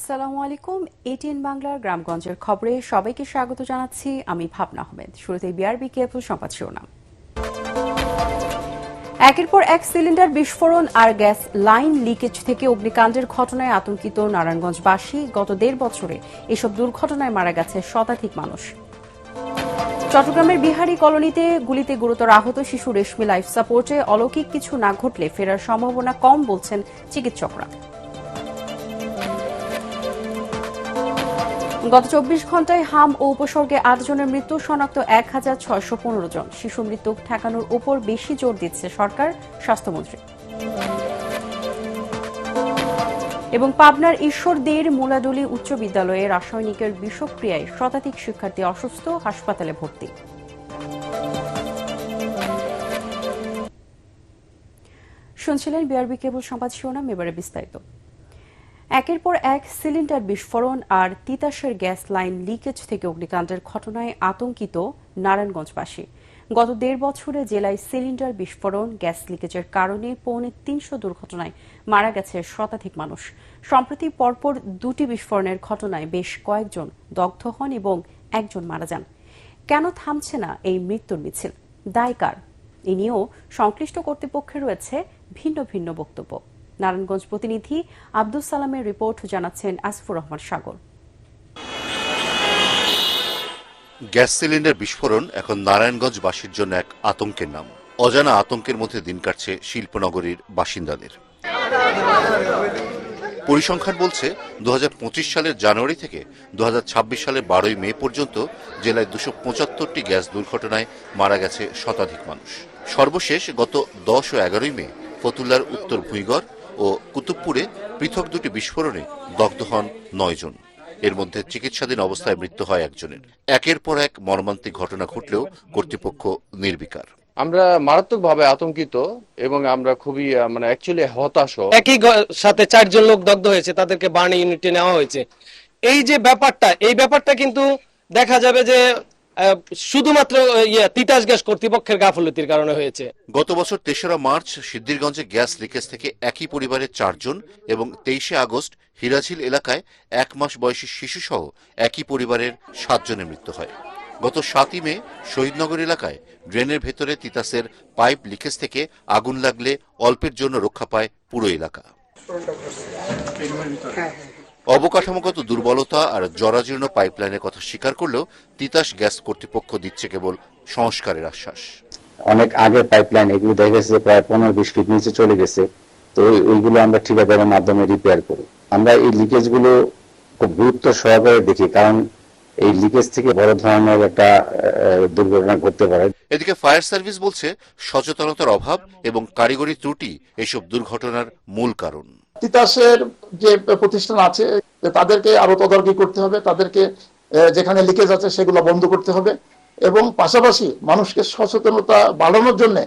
আসসালামু আলাইকুম। এটিএন বাংলার গ্রামগঞ্জের খবরে সবাইকে স্বাগত জানাচ্ছি। আমি ভাবনা আহমেদ। শুরুতে বিআরবি কেবল সংবাদ শিরোনাম। একের পর এক সিলিন্ডার বিস্ফোরণ আর গ্যাস লাইন লিকেজ থেকে অগ্নিকাণ্ডের ঘটনায় আতঙ্কিত নারায়ণগঞ্জবাসী। গত ১.৫ বছরে এসব দুর্ঘটনায় মারা গেছে শতাধিক মানুষ। চট্টগ্রামের বিহারী কলোনিতে গুলিতে গুরুতর আহত শিশু রেশমি লাইফ সাপোর্টে অলৌকিক কিছু না ঘটলে ফেরার সম্ভাবনা কম বলছেন চিকিৎসকরা। গত ২৪ ঘণ্টায় হাম ও উপসর্গে ৮ জনের মৃত্যু, শনাক্ত ১,৬১৫ জন। শিশু মৃত্যু ঠেকানোর উপর বেশি জোর দিচ্ছে সরকার, স্বাস্থ্যমন্ত্রী। এবং পাবনার ঈশ্বরদীর মুলাডুলি উচ্চ বিদ্যালয়ে রাসায়নিকের বিষক্রিয়ায় শতাধিক শিক্ষার্থী অসুস্থ, হাসপাতালে ভর্তি। শুনছিলেন বিআরবি কেবল সংবাদ শিরোনাম, এবারে বিস্তারিত। একের পর এক সিলিন্ডার বিস্ফোরণ আর তিতাসের গ্যাস লাইন লিকেজ থেকে অগ্নিকাণ্ডের ঘটনায় আতঙ্কিত নারায়ণগঞ্জবাসী। গত ১.৫ বছরে জেলায় সিলিন্ডার বিস্ফোরণ, গ্যাস লিকেজের কারণে ৩৫০ দুর্ঘটনায় মারা গেছে শতাধিক মানুষ। সম্প্রতি পরপর ২টি বিস্ফোরণের ঘটনায় বেশ কয়েকজন দগ্ধ হন এবং একজন মারা যান। কেন থামছে না এই মৃত্যুর মিছিল? দায় কার? এ নিয়েও সংশ্লিষ্ট কর্তৃপক্ষের রয়েছে ভিন্ন ভিন্ন বক্তব্য। নারায়ণগঞ্জ প্রতিনিধি আব্দুল সালামের রিপোর্ট, জানাচ্ছেন আসিফুর রহমান সাগর। গ্যাস সিলিন্ডার বিস্ফোরণ এখন নারায়ণগঞ্জবাসীর জন্য এক আতঙ্কের নাম। অজানা আতঙ্কের মধ্যে দিন কাটছে শিল্পনগরীর বাসিন্দাদের। পরিসংখ্যান বলছে ২০২৫ সালের জানুয়ারি থেকে ২০২৬ সালের ১২ই মে পর্যন্ত জেলায় ২৭৫টি গ্যাস দুর্ঘটনায় মারা গেছে শতাধিক মানুষ। সর্বশেষ গত ১০ ও ১১ই মে ফতুল্লার উত্তর ভুঁইগড় ও কুতুবপুরে পৃথক ২টি বিস্ফোরণে দগ্ধ হন ৯ জন। এর মধ্যে চিকিৎসাধীন অবস্থায় মৃত্যু হয় একজনের। একের পর এক মর্মান্তিক ঘটনা ঘটলেও কর্তৃপক্ষ নির্বিকার। আমরা মারাত্মকভাবে আতঙ্কিত এবং আমরা খুবই অ্যাকচুয়ালি হতাশ। একই সাথে ৪ জন লোক দগ্ধ হয়েছে, তাদেরকে বার্ন ইউনিটে নেওয়া হয়েছে। এই ব্যাপারটা কিন্তু দেখা যাবে যে শুধুমাত্র তিতাস গ্যাস কর্তৃপক্ষের গাফলতির কারণে হয়েছে। গত বছর ৩রা মার্চ সিদ্ধিরগঞ্জে গ্যাস লিকেজ থেকে একই পরিবারের ৪ জন এবং ২৩শে আগস্ট হিরাঝিল এলাকায় ১ মাস বয়সী শিশুসহ একই পরিবারের ৭ জনের মৃত্যু হয়। গত ৭ই মে শহীদনগর এলাকায় ড্রেনের ভেতরে তিতাসের পাইপ লিকেজ থেকে আগুন লাগলে অল্পের জন্য রক্ষা পায় পুরো এলাকা। অবকাঠামোগত দুর্বলতা আর জরাজীর্ণ পাইপলাইনের কথা স্বীকার করলেও তিতাস গ্যাস কর্তৃপক্ষ দিচ্ছে কেবল সংস্কারের আশ্বাস। অনেক আগে পাইপলাইন, এগুলো দেখা গেছে প্রায় ১৫-২০ ফিট নিচে চলে গেছে। তো ওইগুলো আমরা ঠিকাদারের মাধ্যমে রিপেয়ার করি। আমরা এই লিকেজ গুলো খুব গুরুত্ব সহকারে দেখি, কারণ এই লিকেজ থেকে বড় ধরনের একটা দুর্ঘটনা ঘটতে পারে। এদিকে ফায়ার সার্ভিস বলছে সচেতনতার অভাব এবং কারিগরি ত্রুটি এসব দুর্ঘটনার মূল কারণ। তিতাসের যে প্রতিষ্ঠান আছে তাদেরকে আরো তদারকি করতে হবে, তাদেরকে যেখানে লিকেজ আছে সেগুলো বন্ধ করতে হবে এবং পাশাপাশি মানুষকে সচেতনতা বাড়ানোর জন্য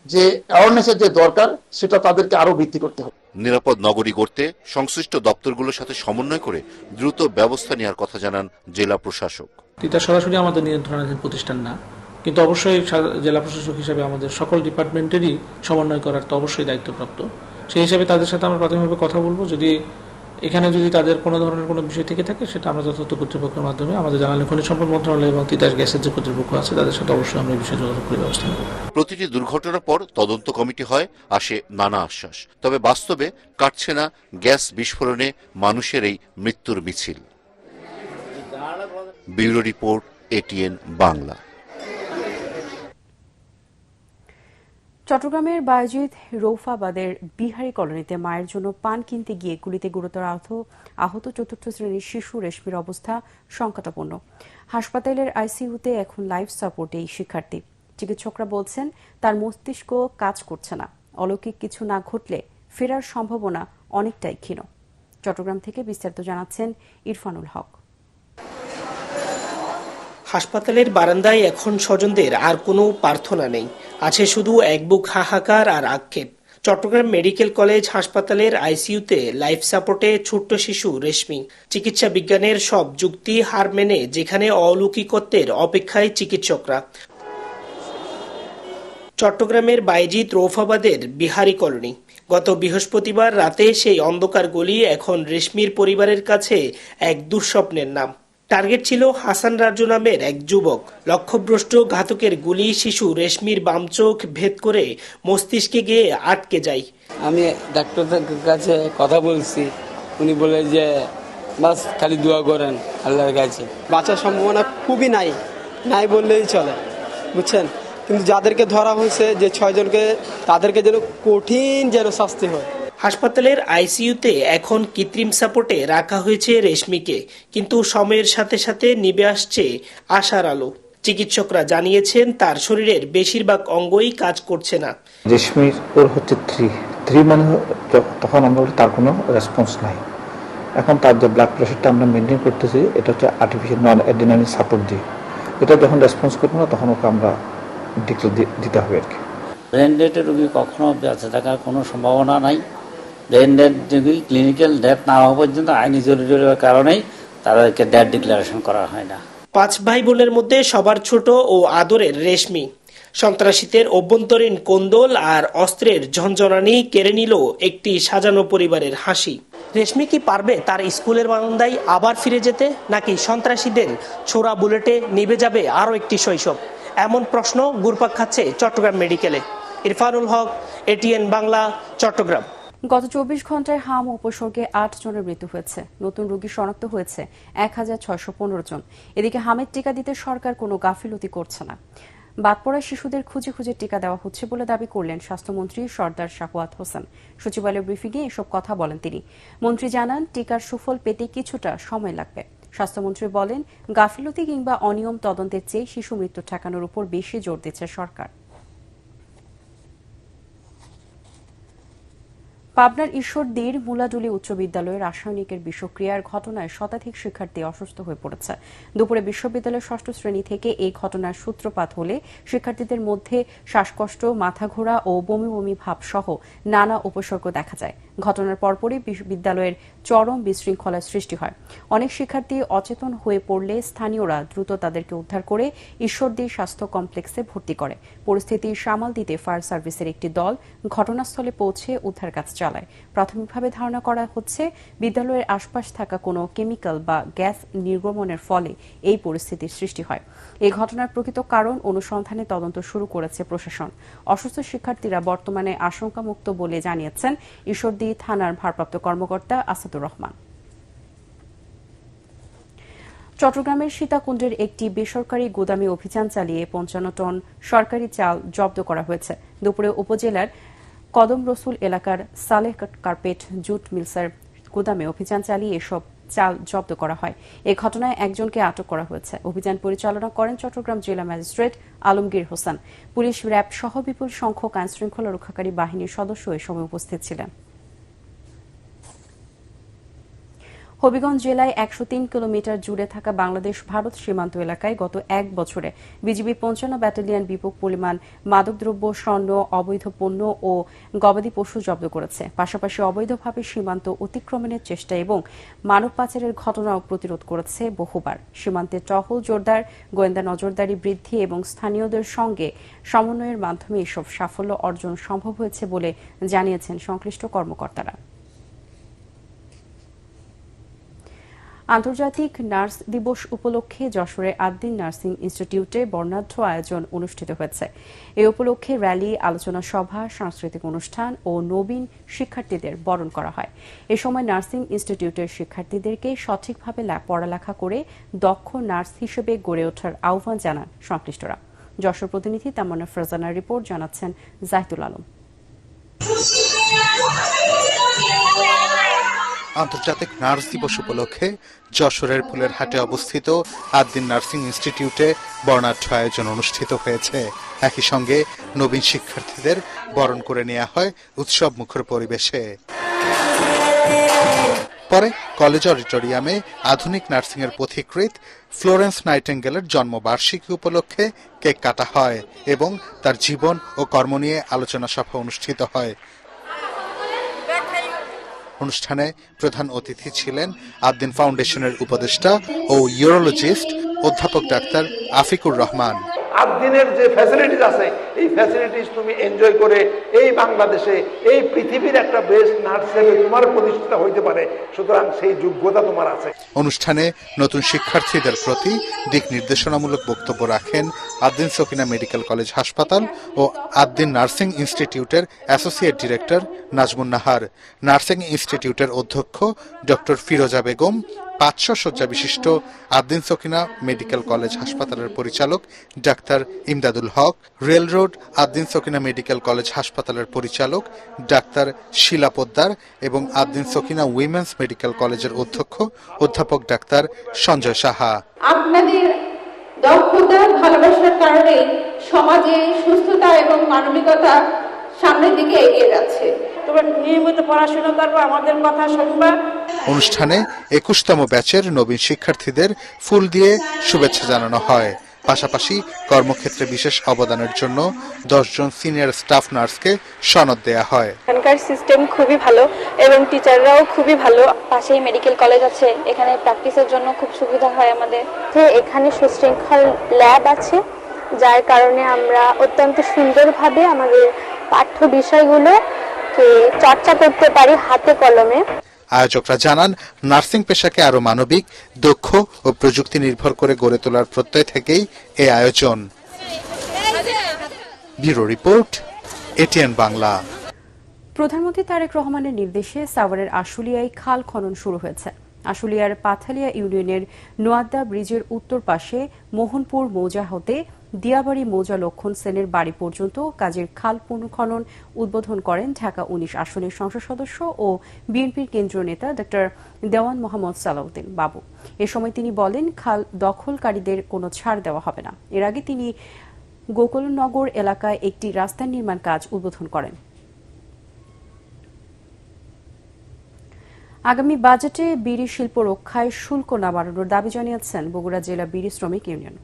যে অ্যাওয়ারনেসের যে দরকার সেটা তাদেরকে আরো বৃদ্ধি করতে হবে। নিরাপদ নগরী গড়তে সংশ্লিষ্ট দপ্তরগুলোর সাথে সমন্বয় করে দ্রুত ব্যবস্থা নেওয়ার কথা জানান জেলা প্রশাসক। তিতাস সরাসরি আমাদের নিয়ন্ত্রণাধীন প্রতিষ্ঠান না, কিন্তু অবশ্যই জেলা প্রশাসক হিসেবে আমাদের সকল ডিপার্টমেন্টেরই সমন্বয় করার তো অবশ্যই দায়িত্বপ্রাপ্ত। সেই হিসাবে তাদের সাথে আমরা প্রাথমিকভাবে কথা বলবো। যদি তাদের কোনো ধরনের কোনো বিষয় থেকে থাকে সেটা আমরা যথাযথ কর্তৃপক্ষের মাধ্যমে, আমাদের জ্বালানি খনিজ সম্পদ মন্ত্রণালয় এবং তিতাস গ্যাসের যে কর্তৃপক্ষ আছে তাদের সাথে অবশ্যই আমরা এই বিষয়ে যোগাযোগ করে ব্যবস্থা নেব। প্রতিটি দুর্ঘটনার পর তদন্ত কমিটি হয়, আসে নানা আশ্বাস, তবে বাস্তবে কাটছে না গ্যাস বিস্ফোরণে মানুষের এই মৃত্যুর মিছিল। Bureau report, ATN Bangla. চট্টগ্রামের বায়েজিদ রৌফাবাদের বিহারী কলোনিতে মায়ের জন্য পান কিনতে গিয়ে গুলিতে গুরুতর আহত ৪র্থ শ্রেণীর শিশু রেশমির অবস্থা সংকটাপন্ন। হাসপাতালের আইসিইউতে এখন লাইফ সাপোর্টে এই শিক্ষার্থী। চিকিৎসকরা বলছেন তার মস্তিষ্ক কাজ করছে না। অলৌকিক কিছু না ঘটলে ফেরার সম্ভাবনা অনেকটাই ক্ষীণ। চট্টগ্রাম থেকে বিস্তারিত জানাচ্ছেন ইরফানুল হক। হাসপাতালের বারান্দায় এখন স্বজনদের আর কোনো প্রার্থনা নেই, আছে শুধু এক বুক হাহাকার আর আক্ষেপ। চট্টগ্রাম মেডিকেল কলেজ হাসপাতালের আইসিইউতে লাইফ সাপোর্টে ছোট্ট শিশু রেশমি। চিকিৎসা বিজ্ঞানের সব যুক্তি হার মেনে যেখানে অলৌকিকত্বের অপেক্ষায় চিকিৎসকরা। চট্টগ্রামের বাইজিৎ রৌফাবাদের বিহারি কলোনি। গত বৃহস্পতিবার রাতে সেই অন্ধকার গলি এখন রেশমির পরিবারের কাছে এক দুঃস্বপ্নের নাম। টার্গেট ছিল হাসান রাজু নামের এক যুবক। লক্ষ্যভ্রষ্ট ঘাতকের গুলি শিশু রেশমির বাম চোখ ভেদ করে মস্তিষ্কে গিয়ে আটকে যায়। আমি ডাক্তারের কাছে কথা বলছি, উনি বলে যে বাস খালি দোয়া করেন আল্লাহর কাছে। বাঁচার সম্ভাবনা খুবই নাই বললেই চলে, বুঝছেন। কিন্তু যাদেরকে ধরা হয়েছে যে 6 জনকে, তাদেরকে যেন কঠিন শাস্তি হয়। হাসপাতালের আইসিইউতে এখন কৃত্রিম সাপোর্টে রাখা হয়েছে রেশমিকে, কিন্তু সময়ের সাথে সাথে নিভে আসছে আশার আলো। চিকিৎসকরা জানিয়েছেন তার শরীরের বেশিরভাগ অঙ্গই কাজ করছে না। রেশমির ওর হচ্ছে 3 মানে তখন আমরা তার কোনো রেসপন্স নাই। এখন তার যে ব্লাড প্রেশারটা আমরা মেনটেন করতেছি, এটা হচ্ছে আর্টিফিশিয়াল নন অ্যাড্রিনালিন সাপোর্ট দিয়ে। এটা যখন রেসপন্স করবো না তখন ওকে আমরা দিতে হবে আর কি। ব্রেন ডেডের রোগী কখনো বেঁচে থাকার কোনো সম্ভাবনা নাই। ব্রেন ডেড রোগী ক্লিনিক্যাল ডেথ না হওয়া পর্যন্ত আইনি জরুরির কারণেই তাদেরকে ডেথ ডিক্লারেশন করা হয় না। 5 ভাই বোনের মধ্যে সবার ছোট ও আদরের রেশমি। সন্ত্রাসীদের অভ্যন্তরীণ কোন্দল আর অস্ত্রের ঝনঝনানি কেড়ে নিল একটি সাজানো পরিবারের হাসি। রেশমি কি পারবে তার স্কুলের বারান্দায় আবার ফিরে যেতে, নাকি সন্ত্রাসীদের ছোড়া বুলেটে নিভে যাবে আরও একটি শৈশব? এমন প্রশ্ন ঘুরপাক খাচ্ছে চট্টগ্রাম মেডিকেলে। ইরফানুল হক, এটিএন বাংলা, চট্টগ্রাম। গত 24 ঘন্টায় হাম উপসর্গে 8 জনের মৃত্যু হয়েছে। নতুন রোগী শনাক্ত হয়েছে 1615 জন। এদিকে হামের টিকা দিতে সরকার কোনো গাফিলতি করছে না। বাদ পড়া শিশুদের খুঁজে খুঁজে টিকা দেওয়া হচ্ছে বলে দাবি করলেন স্বাস্থ্যমন্ত্রী সরদার শাহওয়াত হোসেন। সচিবালয় ব্রিফিংয়ে এসব কথা বলেন তিনি। মন্ত্রী জানান, টিকার সুফল পেতে কিছুটা সময় লাগবে। স্বাস্থ্যমন্ত্রী বলেন, গাফিলতি কিংবা অনিয়ম তদন্তের চেয়ে শিশু মৃত্যু ঠেকানোর উপর বেশি জোর দিচ্ছে সরকার। পাবনার ঈশ্বরদীর মুলাডুলি উচ্চ বিদ্যালয়ের রাসায়নিকের বিষক্রিয়ার ঘটনায় শতাধিক শিক্ষার্থী অসুস্থ হয়ে পড়েছে। দুপুরে বিশ্ববিদ্যালয়ের 6ষ্ঠ শ্রেণী থেকে এই ঘটনার সূত্রপাত হলে শিক্ষার্থীদের মধ্যে শ্বাসকষ্ট, মাথা ঘোরা ও বমি বমি ভাব সহ নানা উপসর্গ দেখা যায়। ঘটনার পরপরই বিদ্যালয়ের চরম বিশৃঙ্খলার সৃষ্টি হয়। অনেক শিক্ষার্থী অচেতন হয়ে পড়লে স্থানীয়রা দ্রুত তাদেরকে উদ্ধার করে ঈশ্বরদী স্বাস্থ্য কমপ্লেক্সে ভর্তি করে। পরিস্থিতি সামাল দিতে ফায়ার সার্ভিসের একটি দল ঘটনাস্থলে পৌঁছে উদ্ধার কাজ চালায়। প্রাথমিকভাবে ধারণা করা হচ্ছে বিদ্যালয়ের আশপাশ থাকা কোনো কেমিক্যাল বা গ্যাস নির্গমনের ফলে এই পরিস্থিতির সৃষ্টি হয়। এই ঘটনার প্রকৃত কারণ অনুসন্ধানে তদন্ত শুরু করেছে প্রশাসন। অসুস্থ শিক্ষার্থীরা বর্তমানে আশঙ্কামুক্ত বলে জানিয়েছেন ঈশ্বরদী থানার ভারপ্রাপ্ত কর্মকর্তা আসাদুর রহমান। চট্টগ্রামের সীতাকুণ্ডের একটি বেসরকারি গুদামে অভিযান চালিয়ে 55 টন সরকারি চাল জব্দ করা হয়েছে। দুপুরে উপজেলার কদম রসুল এলাকার সালেহ কার্পেট জুট মিলসের গুদামে অভিযান চালিয়ে এসব চাল জব্দ করা হয়। এই ঘটনায় একজনকে আটক করা হয়েছে। অভিযান পরিচালনা করেন চট্টগ্রাম জেলা magistrate Alamgir Hossain. Police, RAB সহ বিপুল সংখ্যক আইনশৃঙ্খলা রক্ষাকারী বাহিনীর সদস্য এ সময় উপস্থিত ছিলেন। হবিগঞ্জ জেলায় 103 কিলোমিটার জুড়ে থাকা বাংলাদেশ ভারত সীমান্ত এলাকায় গত 1 বছরে বিজিবি 55 ব্যাটালিয়ন ব্যাপক পরিমাণ মাদকদ্রব্য, স্বর্ণ, অবৈধ পণ্য ও গবাদি পশু জব্দ করেছে। পাশাপাশি অবৈধভাবে সীমান্ত অতিক্রমণের চেষ্টা এবং মানব পাচারের ঘটনাও প্রতিরোধ করেছে বহুবার। সীমান্তে টহল জোরদার, গোয়েন্দা নজরদারি বৃদ্ধি এবং স্থানীয়দের সঙ্গে সমন্বয়ের মাধ্যমে এসব সাফল্য অর্জন সম্ভব হয়েছে বলে জানিয়েছেন সংশ্লিষ্ট কর্মকর্তারা। আন্তর্জাতিক নার্স দিবস উপলক্ষে যশোরের আদ্দিন নার্সিং ইনস্টিটিউটে বর্ণাঢ্য আয়োজন অনুষ্ঠিত হয়েছে। এ উপলক্ষে র্যালি, আলোচনা সভা, সাংস্কৃতিক অনুষ্ঠান ও নবীন শিক্ষার্থীদের বরণ করা হয়। এ সময় নার্সিং ইনস্টিটিউটের শিক্ষার্থীদেরকে সঠিকভাবে পড়ালেখা করে দক্ষ নার্স হিসেবে গড়ে ওঠার আহ্বান জানান সংশ্লিষ্টরা। যশোর প্রতিনিধি তামান্না ফরজানার রিপোর্ট, জানাচ্ছেন জাহিদুল আলম। আন্তর্জাতিক নার্স দিবস উপলক্ষে যশোরের ফুলেরহাটে অবস্থিত আদ্দিন নার্সিং ইনস্টিটিউটে বর্ণাঢ্য আয়োজন অনুষ্ঠিত হয়েছে। একই সঙ্গে নবীন শিক্ষার্থীদের বরণ করে নেওয়া হয় উৎসব মুখর পরিবেশে। পরে কলেজ অডিটোরিয়ামে আধুনিক নার্সিং এর পথিকৃৎ ফ্লোরেন্স নাইটেঙ্গেলের জন্মবার্ষিকী উপলক্ষে কেক কাটা হয় এবং তার জীবন ও কর্ম নিয়ে আলোচনা সভা অনুষ্ঠিত হয়। অনুষ্ঠানে প্রধান অতিথি ছিলেন আদ্দিন ফাউন্ডেশনের উপদেষ্টা ও ইউরোলজিস্ট অধ্যাপক ডাক্তার আফিকুর রহমান। আদ্দিনের যে ফ্যাসিলিটিস আছে এই ফ্যাসিলিটিস তুমি এনজয় করে এই বাংলাদেশে এই পৃথিবীর একটা বেস্ট নার্স হিসেবে তোমার প্রতিষ্ঠিত হইতে পারে, সুতরাং সেই যোগ্যতা তোমার আছে। অনুষ্ঠানে নতুন শিক্ষার্থীদের প্রতি দিক নির্দেশনামূলক বক্তব্য রাখেন আদ্দিন সকিনা মেডিকেল কলেজ হাসপাতাল ও আদ্দিন নার্সিং ইনস্টিটিউটের associate director Nazmun Nahar, nursing ইনস্টিটিউটের অধ্যক্ষ ডক্টর ফিরোজা বেগম, 500 শয্যা বিশিষ্ট আদ্দিন সকিনা মেডিকেল কলেজ হাসপাতালের পরিচালক doctor Imdadul Haque, rail road Addin Sakina medical college হাসপাতালের পরিচালক ডাক্তার শিলা পোদ্দার এবং আদ্দিন সকিনা উইমেন্স মেডিকেল কলেজের অধ্যক্ষ অধ্যাপক ডাক্তার সঞ্জয় সাহা। আপনাদের দক্ষতা ভালোবাসার কারণে সমাজে সুস্থতা এবং মানবিকতা সামনের দিকে এগিয়ে যাচ্ছে। তোমরা নিয়মিত পড়াশোনা করবে, আমাদের কথা শুনবা। অনুষ্ঠানে 21তম ব্যাচের নবীন শিক্ষার্থীদের ফুল দিয়ে শুভেচ্ছা জানানো হয়। পাশাপাশি কর্মক্ষেত্রে বিশেষ অবদানের জন্য 10 জন সিনিয়র স্টাফ নার্সকে সনদ দেয়া হয়। এখানকার সিস্টেম খুবই ভালো এবং টিচাররাও খুবই ভালো। পাশেই মেডিকেল কলেজ আছে, এখানে প্র্যাকটিসের জন্য খুব সুবিধা হয় আমাদের। এখানে সুশৃঙ্খল ল্যাব আছে, যার কারণে আমরা অত্যন্ত সুন্দরভাবে আমাদের পাঠ্য বিষয়গুলোকে চর্চা করতে পারি হাতে কলমে। আয়োজকরা জানান, নার্সিং পেশাকে আরো মানবিক, দক্ষ ও প্রযুক্তি নির্ভর করে গড়ে তোলার প্রত্যয় থেকেই এই আয়োজন। Bureau report, ATN Bangla. প্রধানমন্ত্রী তারেক রহমানের নির্দেশে সাভারের আশুলিয়ায় খাল খনন শুরু হয়েছে। আশুলিয়ার পাথালিয়া ইউনিয়নের নোয়াদ্দা ব্রিজের উত্তর পাশে মোহনপুর মৌজা হতে দিয়াবাড়ি মৌজা লক্ষণ সেনের বাড়ি পর্যন্ত কাজের খাল পুনর্খনন উদ্বোধন করেন ঢাকা 19 আসনের সংসদ সদস্য ও বিএনপির কেন্দ্রীয় নেতা ড দেওয়ান মোহাম্মদ সালাউদ্দিন বাবু। এ সময় তিনি বলেন, খাল দখলকারীদের কোনো ছাড় দেওয়া হবে না। এর আগে তিনি গোকুলনগর এলাকায় একটি রাস্তার নির্মাণ কাজ উদ্বোধন করেন। আগামী বাজেটে বিড়ি শিল্প রক্ষায় শুল্ক না বাড়ানোর দাবি জানিয়েছেন বগুড়া জেলা বিড়ি শ্রমিক ইউনিয়ন।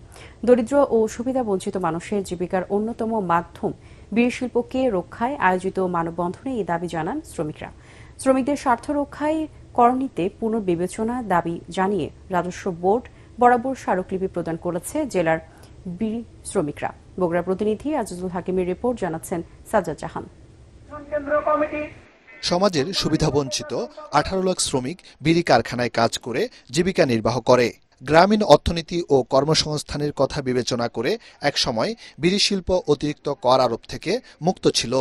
দরিদ্র ও সুবিধাবঞ্চিত মানুষের জীবিকার অন্যতম মাধ্যম বিড়ি শিল্পকে রক্ষায় আয়োজিত মানববন্ধনে এই দাবি জানান শ্রমিকরা। শ্রমিকদের স্বার্থ রক্ষায় করনীতে পুনর্বিবেচনা দাবি জানিয়ে রাজস্ব বোর্ড বরাবর স্মারকলিপি প্রদান করেছে জেলার বিড়ি শ্রমিকরা। বগুড়া প্রতিনিধি আজিজুল হাকিমের রিপোর্ট, জানাচ্ছেন সাজ্জাদ জাহান। সমাজের সুবিধাবঞ্চিত 18 লাখ শ্রমিক বিড়ি কারখানায় কাজ করে জীবিকা নির্বাহ করে। গ্রামীণ অর্থনীতি ও কর্মসংস্থানের কথা বিবেচনা করে একসময় বিড়ি শিল্প অতিরিক্ত কর আরোপ থেকে মুক্ত ছিল,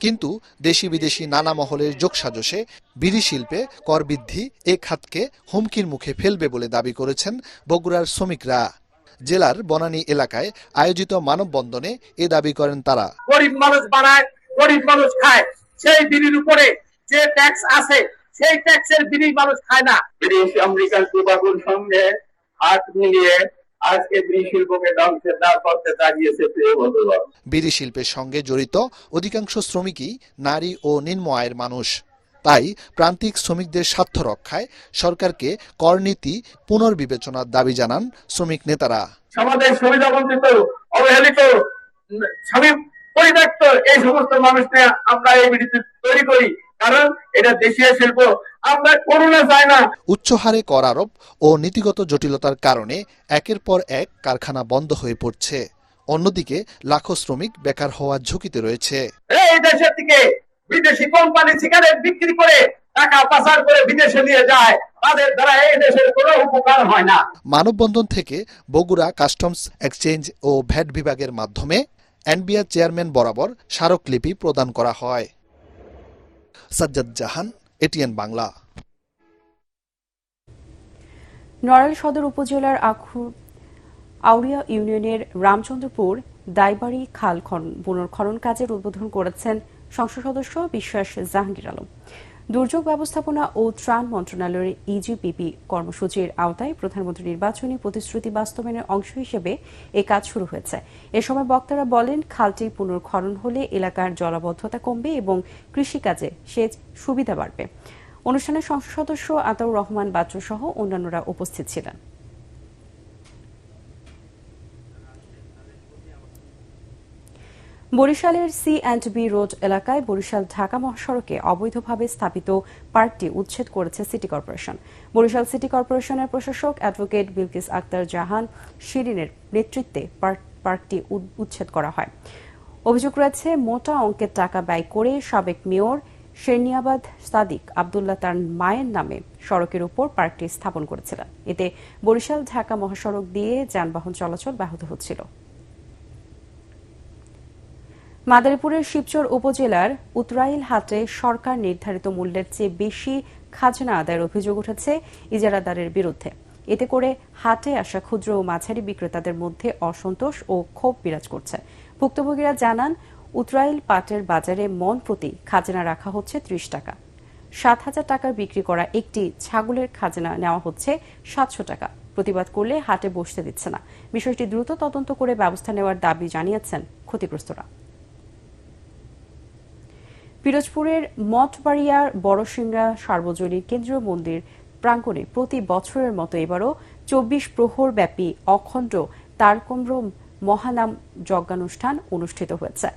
কিন্তু দেশি বিদেশি নানা মহলের যোগসাজশে বিড়ি শিল্পে কর বৃদ্ধি এ খাতকে হুমকির মুখে ফেলবে বলে দাবি করেছেন বগুড়ার শ্রমিকরা। জেলার বনানী এলাকায় আয়োজিত মানববন্ধনে এ দাবি করেন তারা। গরিব মানুষ বানায়, গরিব মানুষ খায়, সেই বিড়ির উপরে যে ট্যাক্স আছে সেই ট্যাক্সের বিড়ি মানুষ খায় না। ব্রিটিশ আমেরিকান টোবাকোর সঙ্গে হাত মিলিয়ে আজকে বিড়ি শিল্পকে ধ্বংসের দ্বার করতে দাঁড়িয়েছে। বিড়ি শিল্পের সঙ্গে জড়িত অধিকাংশ শ্রমিকই নারী ও নিম্ন আয়ের মানুষ। তাই প্রান্তিক শ্রমিকদের স্বার্থ রক্ষায় সরকারকে করনীতি পুনর্বিবেচনার দাবি জানান শ্রমিক নেতারা। সমাজের সুবিধাবঞ্চিত, অবহেলিত, স্বামী পরিত্যক্ত এই সমস্ত মানুষকে আমরা এই বিড়ি তৈরি করি, কারণ এটা দেশীয় শিল্প, আমরা করোনা চাই না। উচ্চ হারে কর আরোপ ও নীতিগত জটিলতার কারণে একের পর এক কারখানা বন্ধ হয়ে পড়ছে। অন্যদিকে লাখো শ্রমিক বেকার হওয়ার ঝুঁকিতে রয়েছে। এই দেশের থেকে বিদেশি কোম্পানি সিগারেট বিক্রি করে টাকা পাচার করে বিদেশে নিয়ে যায়, তাদের দ্বারা এই দেশের কোনো উপকার হয় না। মানববন্ধন থেকে বগুড়া কাস্টমস এক্সচেঞ্জ ও ভ্যাট বিভাগের মাধ্যমে এনবিআর চেয়ারম্যান বরাবর স্মারকলিপি প্রদান করা হয়। সাজ্জাদ জাহান, এটিএন বাংলা। নড়াইল সদর উপজেলার আউরিয়া ইউনিয়নের রামচন্দ্রপুর দাইবাড়ি খাল পুনর্খনন কাজের উদ্বোধন করেছেন সংসদ সদস্য বিশ্বাস জাহাঙ্গীর আলম। দুর্যোগ ব্যবস্থাপনা ও ত্রাণ মন্ত্রণালয়ের ইজিপিপি কর্মসূচির আওতায় প্রধানমন্ত্রী নির্বাচনী প্রতিশ্রুতি বাস্তবায়নের অংশ হিসেবে এ কাজ শুরু হয়েছে। এ সময় বক্তারা বলেন, খালটি পুনর্খনন হলে এলাকার জলাবদ্ধতা কমবে এবং কৃষিকাজে সেচ সুবিধা বাড়বে। অনুষ্ঠানে সংসদ সদস্য আতাউর রহমান বাচ্চু সহ অন্যান্যরা উপস্থিত ছিলেন। বরিশালের সি&বি রোড এলাকায় বরিশাল ঢাকা মহাসড়কে অবৈধভাবে স্থাপিত পার্কটি উচ্ছেদ করেছে সিটি কর্পোরেশন। বরিশাল সিটি কর্পোরেশনের প্রশাসক অ্যাডভোকেট বিলকিস আক্তার জাহান শিরিনের নেতৃত্বে পার্কটি উচ্ছেদ করা হয়। অভিযোগ রয়েছে মোটা অঙ্কের টাকা ব্যয় করে সাবেক মেয়র শেরনিয়াবাদ সাদিক আব্দুল্লাহ তার মায়ের নামে সড়কের উপর পার্কটি স্থাপন করেছিলেন। এতে বরিশাল ঢাকা মহাসড়ক দিয়ে যানবাহন চলাচল ব্যাহত হচ্ছিল। মাদারীপুরের শিবচর উপজেলার উতরাইল হাটে সরকার নির্ধারিত মূল্যের চেয়ে বেশি খাজনা আদায়ের অভিযোগ উঠেছে ইজারাদারের বিরুদ্ধে। এতে করে হাটে আসা ক্ষুদ্র ও মাঝারি বিক্রেতাদের মধ্যে অসন্তোষ ও ক্ষোভ বিরাজ করছে। ভুক্তভোগীরা জানান, উতরাইল পাটের বাজারে মন প্রতি খাজনা রাখা হচ্ছে ৩০ টাকা। ৭,০০০ টাকার বিক্রি করা একটি ছাগলের খাজনা নেওয়া হচ্ছে ৭০০ টাকা। প্রতিবাদ করলে হাটে বসতে দিচ্ছে না। বিষয়টি দ্রুত তদন্ত করে ব্যবস্থা নেওয়ার দাবি জানিয়েছেন ক্ষতিগ্রস্তরা। পিরোজপুরের মঠবাড়িয়ার বড়সিংড়া সার্বজনীন কেন্দ্রীয় মন্দির প্রাঙ্গণে প্রতি বছরের মতো এবারও ২৪ প্রহর ব্যাপী অখণ্ড তারকম্র মহানাম যজ্ঞানুষ্ঠান অনুষ্ঠিত হয়েছে।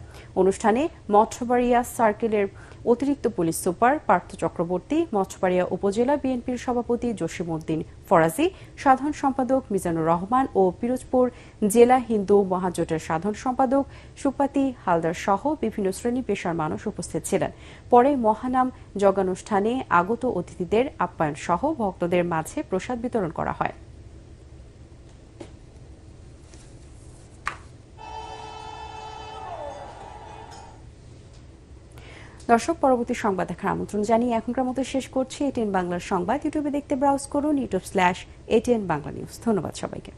অনুষ্ঠানে মঠবাড়িয়া সার্কেলের অতিরিক্ত পুলিশ সুপার পার্থ চক্রবর্তী, মঠবাড়িয়া উপজেলা বিএনপির সভাপতি জসিমউদ্দিন ফরাজি, সাধারণ সম্পাদক মিজানুর রহমান ও পিরোজপুর জেলা হিন্দু মহাজোটের সাধারণ সম্পাদক সুপাতি হালদার সহ বিভিন্ন শ্রেণী পেশার মানুষ উপস্থিত ছিলেন। পরে মহানাম যজ্ঞানুষ্ঠানে আগত অতিথিদের আপ্যায়ন সহ ভক্তদের মাঝে প্রসাদ বিতরণ করা হয়। দর্শক, পরবর্তী সংবাদ দেখার আমন্ত্রণ জানিয়ে এখনকার মতো শেষ করছি এটিএন বাংলার সংবাদ। ইউটিউবে দেখতে ব্রাউজ করুন youtube/ATN বাংলা নিউজ। ধন্যবাদ সবাইকে।